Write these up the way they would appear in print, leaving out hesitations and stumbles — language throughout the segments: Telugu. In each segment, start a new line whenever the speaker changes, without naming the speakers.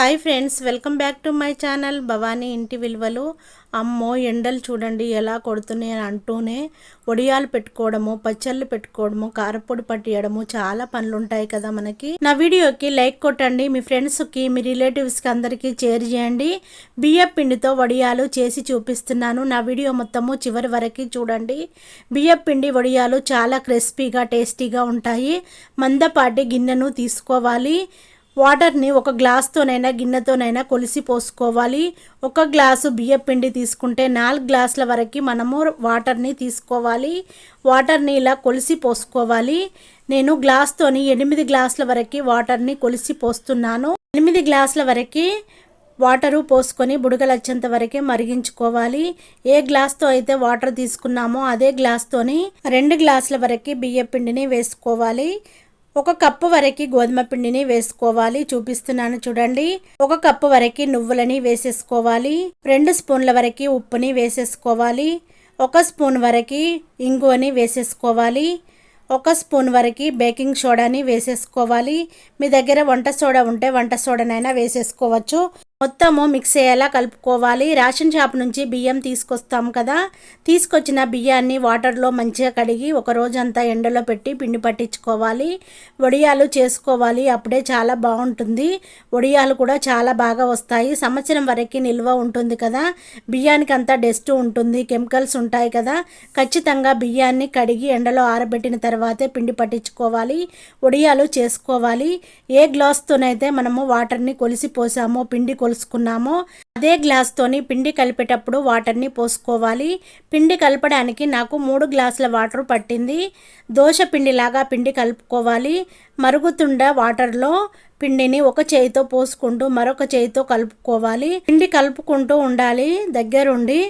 Hi friends, welcome back to my channel Bhavani ఇంటి విలువలు. అమ్మో ఎండలు చూడండి ఎలా కొడుతున్నాయి అని అంటూనే వడియాలు పెట్టుకోవడము, పచ్చళ్ళు పెట్టుకోవడము, కారపొడి పట్టియడము చాలా పనులు ఉంటాయి కదా మనకి. నా వీడియోకి లైక్ కొట్టండి, మీ ఫ్రెండ్స్కి, మీ రిలేటివ్స్కి అందరికీ షేర్ చేయండి. బియ్యం పిండితో వడియాలు చేసి చూపిస్తున్నాను. నా వీడియో మొత్తము చివరి వరకు చూడండి. బియ్యం పిండి వడియాలు చాలా క్రిస్పీగా టేస్టీగా ఉంటాయి. మందపాటి గిన్నెను తీసుకోవాలి. వాటర్ని ఒక గ్లాస్తోనైనా గిన్నెతోనైనా కొలిసి పోసుకోవాలి. ఒక గ్లాసు బియ్యం పిండి తీసుకుంటే 4 గ్లాసుల వరకు మనము వాటర్ని తీసుకోవాలి. వాటర్ని ఇలా కొలిసి పోసుకోవాలి. నేను గ్లాస్తోని 8 గ్లాసుల వరకు వాటర్ని కొలిసి పోస్తున్నాను. 8 గ్లాసుల వరకు వాటరు పోసుకొని బుడగలు వచ్చేంత వరకే మరిగించుకోవాలి. ఏ గ్లాస్తో అయితే వాటర్ తీసుకున్నామో అదే గ్లాస్తోని 2 గ్లాసుల వరకు బియ్యం పిండిని వేసుకోవాలి. 1 కప్పు వరకు గోధుమ పిండిని వేసుకోవాలి. చూపిస్తున్నాను చూడండి. 1 కప్పు వరకు నువ్వులని వేసేసుకోవాలి. 2 స్పూన్ల వరకు ఉప్పుని వేసేసుకోవాలి. 1 స్పూన్ వరకు ఇంగువని వేసేసుకోవాలి. 1 స్పూన్ వరకు బేకింగ్ సోడాని వేసేసుకోవాలి. మీ దగ్గర వంట సోడా ఉంటే వంట సోడానైనా వేసేసుకోవచ్చు. మొత్తము మిక్స్ అయ్యేలా కలుపుకోవాలి. రేషన్ షాప్ నుంచి బియ్యం తీసుకొస్తాం కదా, తీసుకొచ్చిన బియ్యాన్ని వాటర్లో మంచిగా కడిగి ఒక రోజంతా ఎండలో పెట్టి పిండి పట్టించుకోవాలి. వడియాలు చేసుకోవాలి, అప్పుడే చాలా బాగుంటుంది. వడియాలు కూడా చాలా బాగా వస్తాయి. సంవత్సరం వరకు నిల్వ ఉంటుంది కదా. బియ్యానికి అంతా డస్ట్ ఉంటుంది, కెమికల్స్ ఉంటాయి కదా. ఖచ్చితంగా బియ్యాన్ని కడిగి ఎండలో ఆరబెట్టిన తర్వాతే పిండి పట్టించుకోవాలి. వడియాలు చేసుకోవాలి. ఏ గ్లాస్తోనైతే మనము వాటర్ని కొలిసి పోసామో, పిండి కొలుసుకున్నామో అదే గ్లాస్తోని పిండి కలిపేటప్పుడు వాటర్ని పోసుకోవాలి. పిండి కలపడానికి నాకు 3 గ్లాసుల వాటర్ పట్టింది. దోశ పిండిలాగా పిండి కలుపుకోవాలి. మరుగుతుండ వాటర్లో పిండిని ఒక చేయితో పోసుకుంటూ మరొక చేయితో కలుపుకోవాలి. పిండి కలుపుకుంటూ ఉండాలి దగ్గరుండి.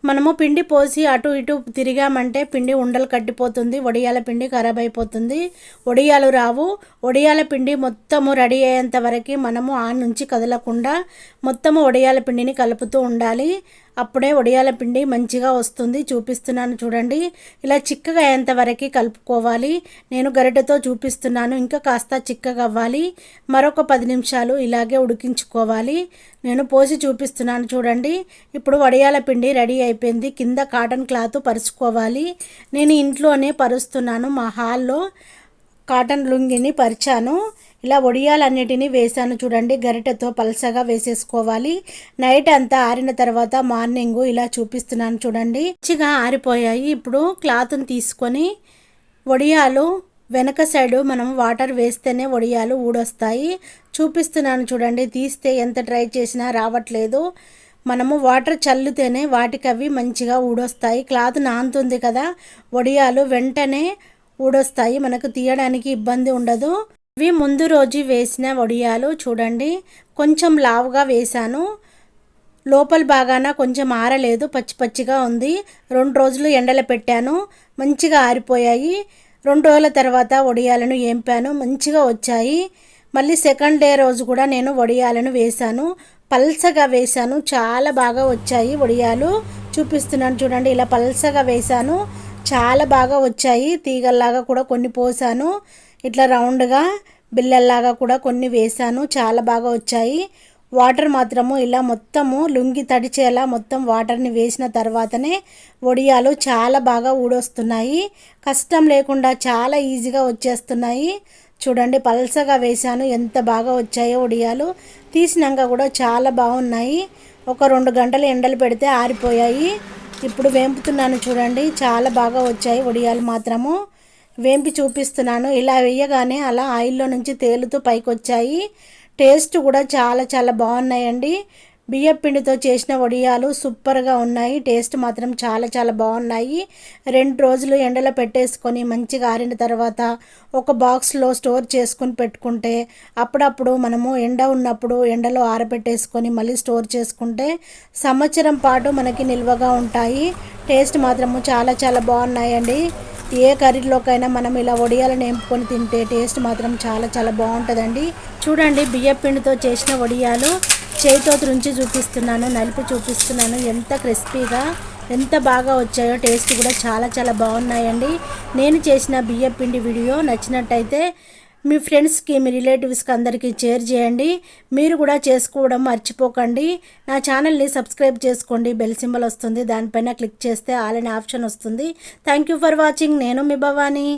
మనము పిండి పోసి అటు ఇటు తిరిగామంటే పిండి ఉండలు కట్టిపోతుంది, వడియాల పిండి ఖరాబ్ అయిపోతుంది, వడియాలు రావు. వడియాల పిండి మొత్తము రెడీ అయ్యేంత వరకు మనము ఆ నుంచి కదలకుండా మొత్తము వడియాల పిండిని కలుపుతూ ఉండాలి. అప్పుడే వడియాల పిండి మంచిగా వస్తుంది. చూపిస్తున్నాను చూడండి. ఇలా చిక్కగా అయ్యేంత వరకు కలుపుకోవాలి. నేను గరిటెతో చూపిస్తున్నాను. ఇంకా కాస్త చిక్కగా అవ్వాలి. మరొక 10 నిమిషాలు ఇలాగే ఉడికించుకోవాలి. నేను పోసి చూపిస్తున్నాను చూడండి. ఇప్పుడు వడియాల పిండి రెడీ అయిపోయింది. కింద కాటన్ క్లాత్ పరుచుకోవాలి. నేను ఇంట్లోనే పరుస్తున్నాను. మా హాల్లో కాటన్ లుంగిని పరిచాను. ఇలా వడియాలన్నిటినీ వేసాను చూడండి. గరిటెతో పలసగా వేసేసుకోవాలి. నైట్ అంతా ఆరిన తర్వాత మార్నింగ్ ఇలా చూపిస్తున్నాను చూడండి. మంచిగా ఆరిపోయాయి. ఇప్పుడు క్లాత్ని తీసుకొని వడియాలు వెనక సైడు మనం వాటర్ వేస్తేనే వడియాలు ఊడొస్తాయి. చూపిస్తున్నాను చూడండి. తీస్తే ఎంత ట్రై చేసినా రావట్లేదు. మనము వాటర్ చల్లితేనే వాటికి అవి మంచిగా ఊడొస్తాయి. క్లాత్ నానుతుంది కదా, వడియాలు వెంటనే ఊడొస్తాయి. మనకు తీయడానికి ఇబ్బంది ఉండదు. ఇవి ముందు రోజు వేసిన వడియాలు చూడండి. కొంచెం లావుగా వేశాను. లోపల బాగాన కొంచెం ఆరలేదు, పచ్చి పచ్చిగా ఉంది. 2 రోజులు ఎండలో పెట్టాను, మంచిగా ఆరిపోయాయి. 2 రోజుల తర్వాత వడియాలను ఏంపాను, మంచిగా వచ్చాయి. మళ్ళీ సెకండ్ డే రోజు కూడా నేను వడియాలను వేశాను, పల్సగా వేశాను. చాలా బాగా వచ్చాయి వడియాలు. చూపిస్తున్నాను చూడండి. ఇలా పల్సగా వేశాను, చాలా బాగా వచ్చాయి. తీగల్లాగా కూడా కొన్ని పోసాను. ఇట్లా రౌండ్గా బిల్లల్లాగా కూడా కొన్ని వేశాను. చాలా బాగా వచ్చాయి. వాటర్ మాత్రము ఇలా మొత్తము లుంగి తడిచేలా మొత్తం వాటర్ని వేసిన తర్వాతనే వడియాలు చాలా బాగా ఊడొస్తున్నాయి. కష్టం లేకుండా చాలా ఈజీగా వచ్చేస్తున్నాయి. చూడండి, పల్సగా వేశాను. ఎంత బాగా వచ్చాయో వడియాలు. తీసినాక కూడా చాలా బాగున్నాయి. ఒక 2 గంటలు ఎండలు పెడితే ఆరిపోయాయి. ఇప్పుడు వేంపుతున్నాను చూడండి. చాలా బాగా వచ్చాయి వడియాలు మాత్రము. వేంపి చూపిస్తున్నాను. ఇలా వేయగానే అలా ఆయిల్లో నుంచి తేలుతూ పైకి వచ్చాయి. టేస్ట్ కూడా చాలా చాలా బాగున్నాయండి. బియ్యం పిండితో చేసిన వడియాలు సూపర్గా ఉన్నాయి. టేస్ట్ మాత్రం చాలా చాలా బాగున్నాయి. 2 రోజులు ఎండలో పెట్టేసుకొని మంచిగా ఆరిన తర్వాత ఒక బాక్స్లో స్టోర్ చేసుకొని పెట్టుకుంటే అప్పుడప్పుడు మనము ఎండ ఉన్నప్పుడు ఎండలో ఆరబెట్టేసుకొని మళ్ళీ స్టోర్ చేసుకుంటే సంవత్సరం పాటు మనకి నిల్వగా ఉంటాయి. టేస్ట్ మాత్రము చాలా చాలా బాగున్నాయండి. ఏ కర్రీలోకైనా మనం ఇలా వడియాలను ఎంపుకొని తింటే టేస్ట్ మాత్రం చాలా చాలా బాగుంటుందండి. చూడండి, బియ్యం పిండితో చేసిన వడియాలు చేతితో తుంచి చూపిస్తున్నాను, నలిపి చూపిస్తున్నాను. ఎంత క్రిస్పీగా ఎంత బాగా వచ్చాయో. టేస్ట్ కూడా చాలా చాలా బాగున్నాయండి. నేను చేసిన బియ్యం పిండి వీడియో నచ్చినట్టయితే మీ ఫ్రెండ్స్కి మీ రిలేటివ్స్కి అందరికీ షేర్ చేయండి. మీరు కూడా చేసుకోవడం మర్చిపోకండి. నా ఛానల్ని సబ్స్క్రైబ్ చేసుకోండి. బెల్ సింబల్ వస్తుంది, దానిపైన క్లిక్ చేస్తే ఆల్ అనే ఆప్షన్ వస్తుంది. Thank you for watching. నేను మీ భవానీ.